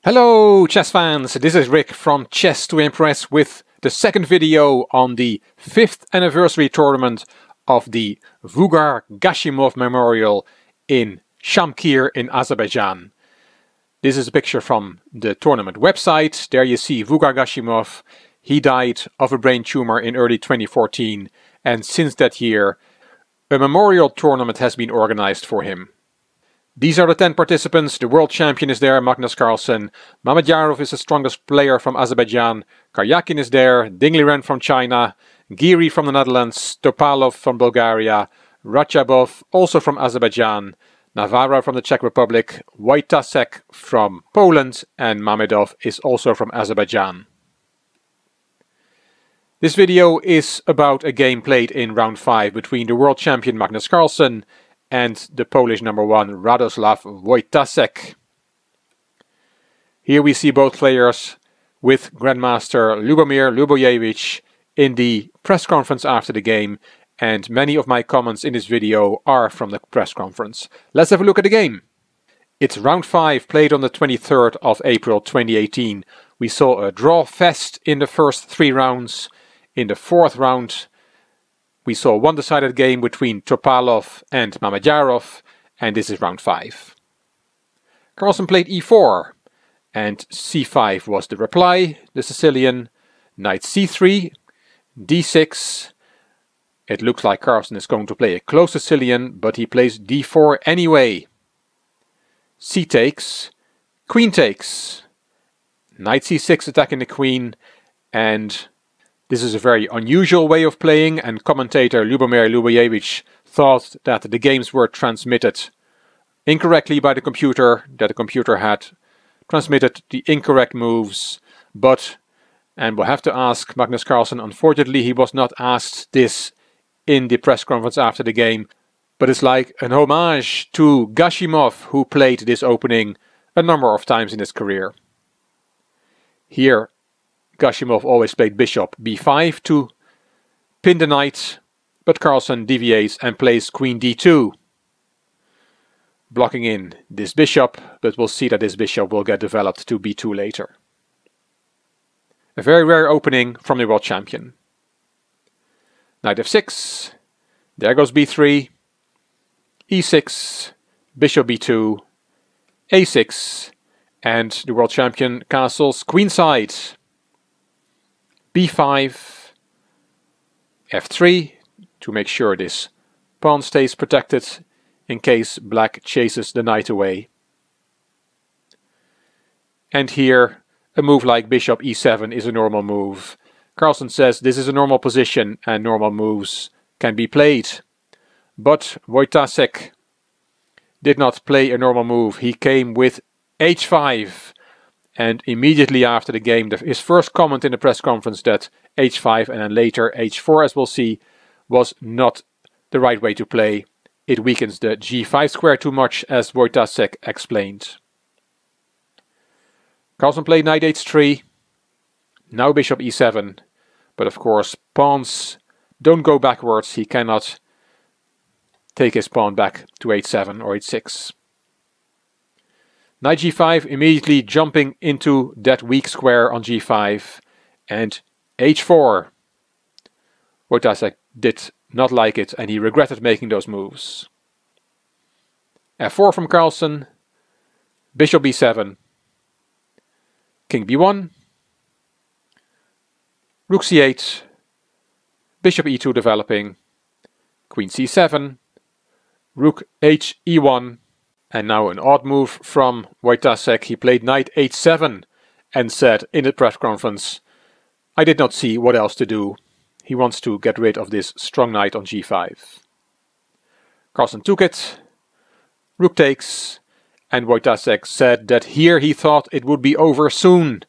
Hello chess fans, this is Rick from Chess to Impress with the second video on the 5th anniversary tournament of the Vugar-Gashimov Memorial in Shamkir in Azerbaijan. This is a picture from the tournament website. There you see Vugar-Gashimov. He died of a brain tumor in early 2014, and since that year a memorial tournament has been organized for him. These are the 10 participants. The world champion is there, Magnus Carlsen. Mamedyarov is the strongest player from Azerbaijan. Karyakin is there. Dingliren from China. Giri from the Netherlands. Topalov from Bulgaria. Ratchabov also from Azerbaijan. Navarra from the Czech Republic. Wojtaszek from Poland. And Mamedov is also from Azerbaijan. This video is about a game played in round 5 between the world champion Magnus Carlsen and the Polish number 1 Carlsen-Wojtaszek. Here we see both players with Grandmaster Lubomir Lubojevich in the press conference after the game, and many of my comments in this video are from the press conference. Let's have a look at the game. It's round 5 played on the 23rd of April 2018. We saw a draw fest in the first 3 rounds. In the 4th round we saw a one-decided game between Topalov and Mamedyarov, and this is round 5. Carlsen played e4, and c5 was the reply, the Sicilian. Knight c3, d6. It looks like Carlsen is going to play a close Sicilian, but he plays d4 anyway. C takes, queen takes. Knight c6 attacking the queen, and this is a very unusual way of playing, and commentator Lubomir Lubojevich thought that the games were transmitted incorrectly by the computer, that the computer had transmitted the incorrect moves, and we'll have to ask Magnus Carlsen, unfortunately he was not asked this in the press conference after the game, but it's like an homage to Gashimov, who played this opening a number of times in his career. Here Gashimov always played bishop b5 to pin the knight, but Carlsen deviates and plays queen d2, blocking in this bishop, but we'll see that this bishop will get developed to b2 later. A very rare opening from the world champion. Knight f6, there goes b3, e6, bishop b2, a6, and the world champion castles queenside. b5, f3 to make sure this pawn stays protected in case black chases the knight away. And here a move like bishop e7 is a normal move. Carlsen says this is a normal position and normal moves can be played. But Wojtaszek did not play a normal move. He came with h5. And immediately after the game, his first comment in the press conference that h5 and then later h4, as we'll see, was not the right way to play. It weakens the g5 square too much, as Wojtaszek explained. Carlsen played knight h3, now bishop e7, but of course pawns don't go backwards. He cannot take his pawn back to h7 or h6. Knight g5, immediately jumping into that weak square on g5, and h4. Wojtaszek did not like it and he regretted making those moves. f4 from Carlsen, bishop b7, king b1, rook c8, bishop e2 developing, queen c7, rook h e1, and now an odd move from Wojtaszek. He played knight h7 and said in the press conference, I did not see what else to do. He wants to get rid of this strong knight on g5. Carlsen took it, rook takes, and Wojtaszek said that here he thought it would be over soon.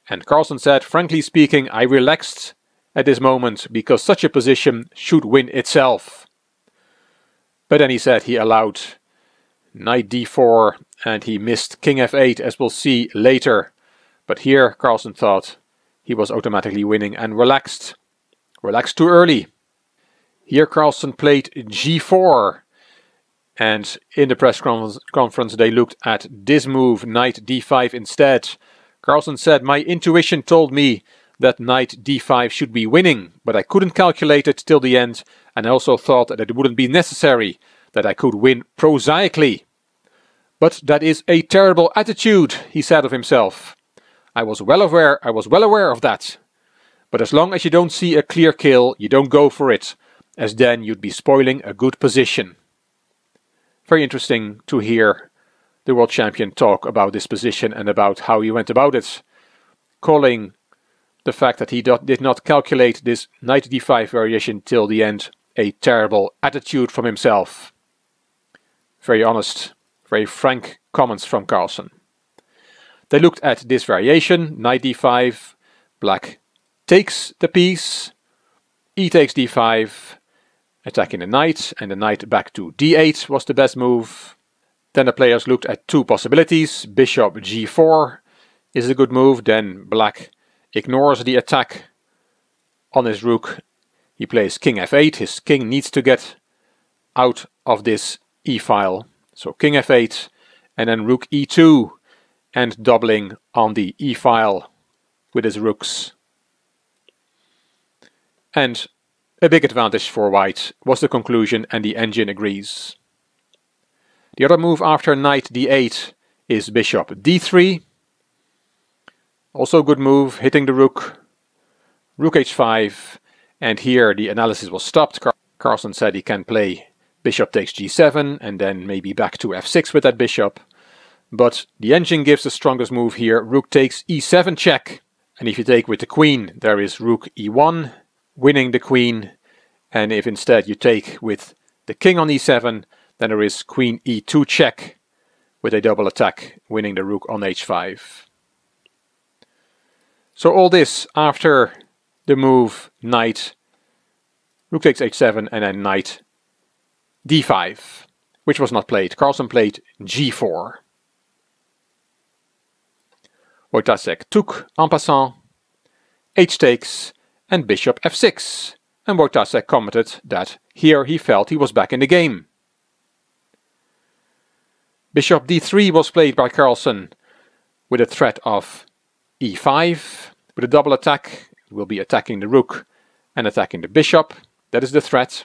And Carlsen said, frankly speaking, I relaxed at this moment because such a position should win itself. But then he said he allowed knight d4 and he missed king f8, as we'll see later. But here Carlsen thought he was automatically winning and relaxed. Relaxed too early. Here Carlsen played g4. And in the press conference they looked at this move, knight d5 instead. Carlsen said, "My intuition told me that knight d5 should be winning, but I couldn't calculate it till the end, and I also thought that it wouldn't be necessary, that I could win prosaically. But that is a terrible attitude," he said of himself. I was well aware of that. But as long as you don't see a clear kill, you don't go for it, as then you'd be spoiling a good position." Very interesting to hear the world champion talk about this position and about how he went about it, calling the fact that he did not calculate this knight d5 variation till the end a terrible attitude from himself. Very honest, very frank comments from Carlsen. They looked at this variation, knight d5, black takes the piece, e takes d5, attacking the knight, and the knight back to d8 was the best move. Then the players looked at two possibilities. Bishop g4 is a good move, then black ignores the attack on his rook. He plays king f8, his king needs to get out of this e-file. So king f8, and then rook e2, and doubling on the e-file with his rooks. And a big advantage for white was the conclusion, and the engine agrees. The other move after knight d8 is bishop d3. Also a good move, hitting the rook. Rook h5, and here the analysis was stopped. Carlsen said he can play bishop takes g7 and then maybe back to f6 with that bishop. But the engine gives the strongest move here, rook takes e7 check. And if you take with the queen, there is rook e1, winning the queen. And if instead you take with the king on e7, then there is queen e2 check with a double attack, winning the rook on h5. So all this after the move knight, rook takes h7, and then knight d5, which was not played. Carlsen played g4. Wojtaszek took en passant, h takes, and bishop f6. And Wojtaszek commented that here he felt he was back in the game. Bishop d3 was played by Carlsen with a threat of e5. With a double attack, it will be attacking the rook and attacking the bishop. That is the threat.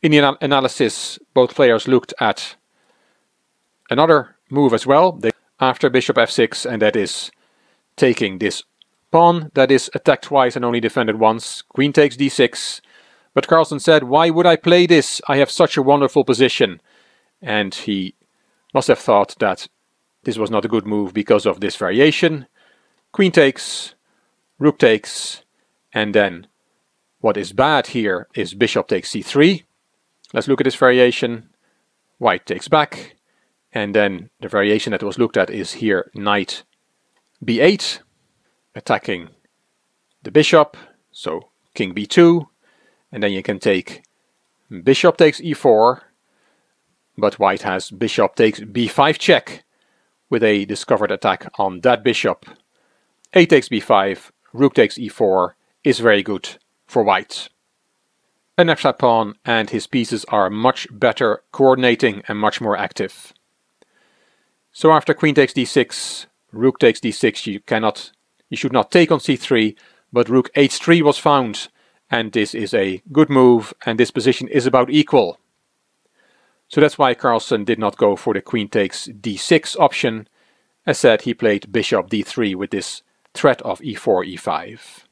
In the analysis, both players looked at another move as well. After bishop f6, and that is taking this pawn that is attacked twice and only defended once. Queen takes d6. But Carlsen said, "Why would I play this? I have such a wonderful position." And he must have thought that this was not a good move because of this variation. Queen takes, rook takes, and then what is bad here is bishop takes c3. Let's look at this variation. White takes back, and then the variation that was looked at is here knight b8, attacking the bishop, so king b2, and then you can take bishop takes e4, but white has bishop takes b5 check with a discovered attack on that bishop. A takes b5, rook takes e4 is very good for white. An extra pawn and his pieces are much better coordinating and much more active. So after queen takes d6, rook takes d6, you should not take on c3, but rook h3 was found, and this is a good move, and this position is about equal. So that's why Carlsen did not go for the queen takes d6 option. As said, he played bishop d3 with this threat of e4, e5.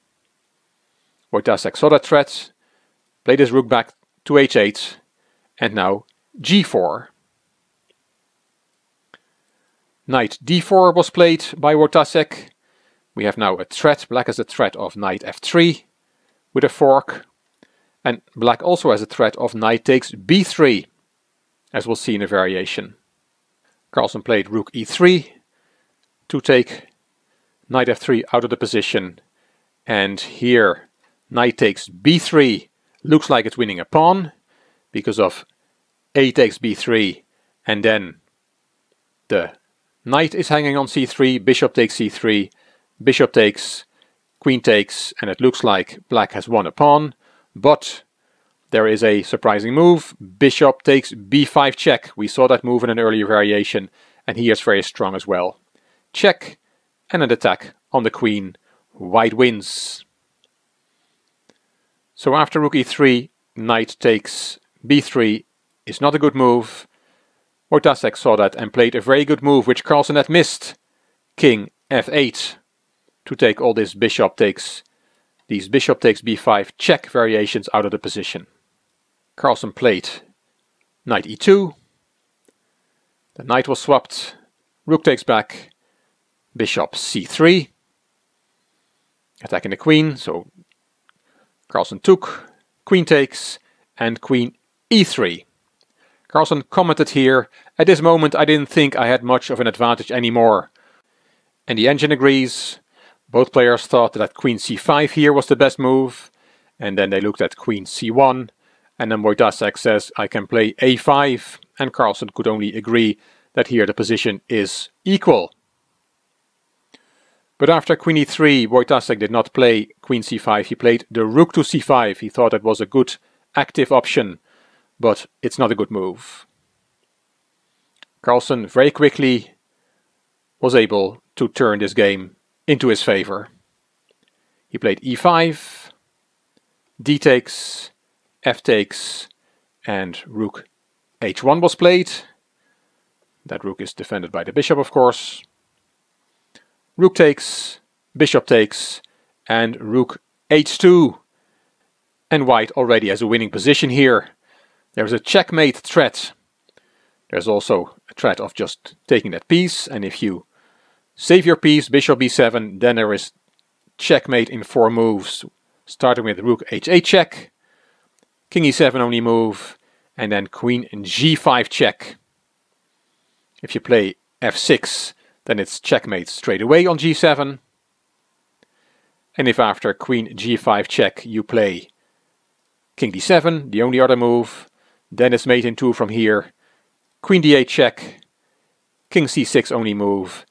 Wojtaszek saw that threat, played his rook back to h8, and now g4. Knight d4 was played by Wojtaszek. We have now a threat. Black has a threat of knight f3 with a fork. And black also has a threat of knight takes b3, as we'll see in a variation. Carlsen played rook e3 to take knight f3 out of the position. And here knight takes b3 looks like it's winning a pawn because of a takes b3, and then the knight is hanging on c3, bishop takes c3, bishop takes, queen takes, and it looks like black has won a pawn, but there is a surprising move. Bishop takes b5 check. We saw that move in an earlier variation, and he is very strong as well. Check, and an attack on the queen. White wins. So after rook e3, knight takes b3 is not a good move. Wojtaszek saw that and played a very good move, which Carlsen had missed. King f8 to take all these bishop takes b5 check variations out of the position. Carlsen played knight e2. The knight was swapped. Rook takes back. Bishop c3. Attacking the queen, so Carlsen took, queen takes, and queen e3. Carlsen commented here, at this moment I didn't think I had much of an advantage anymore. And the engine agrees. Both players thought that queen c5 here was the best move, and then they looked at queen c1, and then Wojtaszek says I can play a5, and Carlsen could only agree that here the position is equal. But after queen e3, Wojtaszek did not play queen c5, he played the rook to c5. He thought it was a good active option, but it's not a good move. Carlsen very quickly was able to turn this game into his favor. He played e5, d takes, f takes, and rook h1 was played. That rook is defended by the bishop, of course. Rook takes, bishop takes, and rook h2. And white already has a winning position here. There's a checkmate threat. There's also a threat of just taking that piece, and if you save your piece, bishop b7, then there is checkmate in 4 moves, starting with rook h8 check, king e7 only move, and then queen g5 check. If you play f6, then it's checkmate straight away on g7. And if after queen g5 check you play king d7, the only other move, then it's mate in 2 from here, queen d8 check, king c6 only move,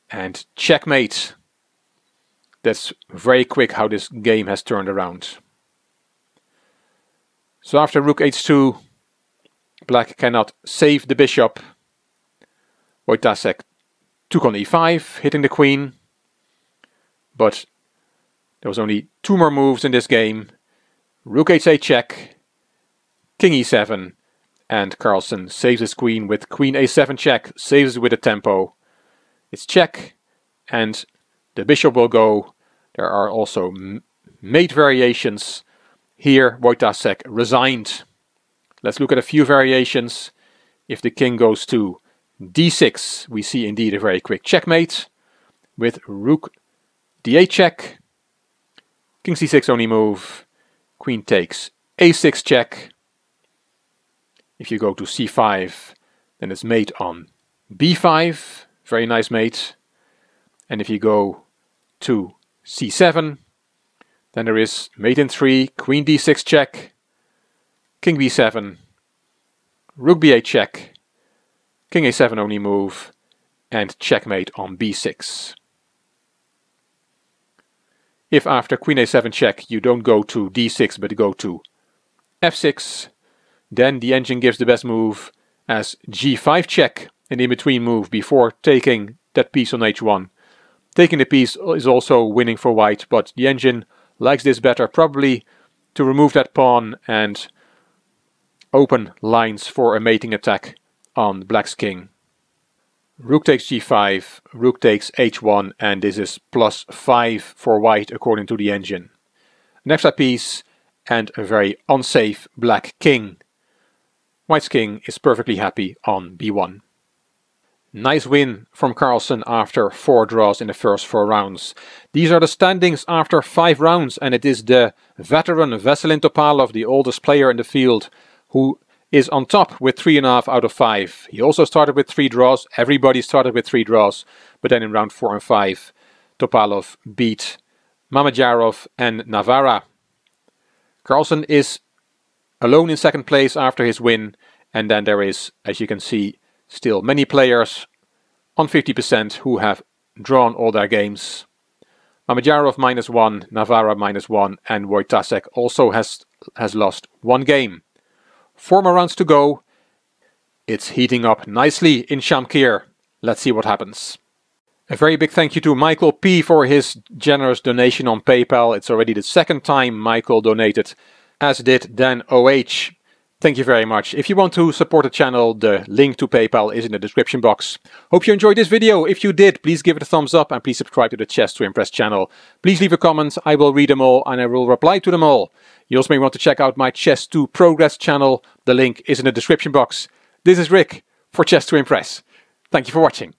and checkmate. That's very quick how this game has turned around. So after rook h2, black cannot save the bishop. Wojtaszek took on e5, hitting the queen, but there was only 2 more moves in this game. Rook h8 check, king e7, and Carlsen saves his queen with queen a7 check, saves it with a tempo. It's check, and the bishop will go. There are also mate variations. Here Wojtaszek resigned. Let's look at a few variations. If the king goes to d6, we see indeed a very quick checkmate with rook d8 check, king c6 only move, queen takes a6 check. If you go to c5, then it's mate on b5, very nice mate. And if you go to c7, then there is mate in 3, queen d6 check, king b7, rook b8 check, king a7 only move, and checkmate on b6. If after queen a7 check you don't go to d6 but go to f6, then the engine gives the best move as g5 check, an in-between move before taking that piece on h1. Taking the piece is also winning for white, but the engine likes this better, probably to remove that pawn and open lines for a mating attack on black's king. Rook takes g5, rook takes h1, and this is +5 for white according to the engine. An extra piece and a very unsafe black king. White's king is perfectly happy on b1. Nice win from Carlsen after 4 draws in the first 4 rounds. These are the standings after 5 rounds, and it is the veteran Veselin Topalov, the oldest player in the field, who is on top with 3.5 out of 5. He also started with 3 draws. Everybody started with 3 draws. But then in round 4 and 5, Topalov beat Mamedyarov and Navarra. Carlsen is alone in second place after his win. And then there is, as you can see, still many players on 50% who have drawn all their games. Mamedyarov -1, Navarra -1, and Wojtaszek also has has lost 1 game. 4 more rounds to go. It's heating up nicely in Shamkir. Let's see what happens. A very big thank you to Michael P for his generous donation on PayPal. It's already the 2nd time Michael donated, as did Dan OH. Thank you very much. If you want to support the channel, the link to PayPal is in the description box. Hope you enjoyed this video. If you did, please give it a thumbs up and please subscribe to the Chess to Impress channel. Please leave a comment. I will read them all and I will reply to them all. You also may want to check out my Chess to Progress channel. The link is in the description box. This is Rick for Chess to Impress. Thank you for watching.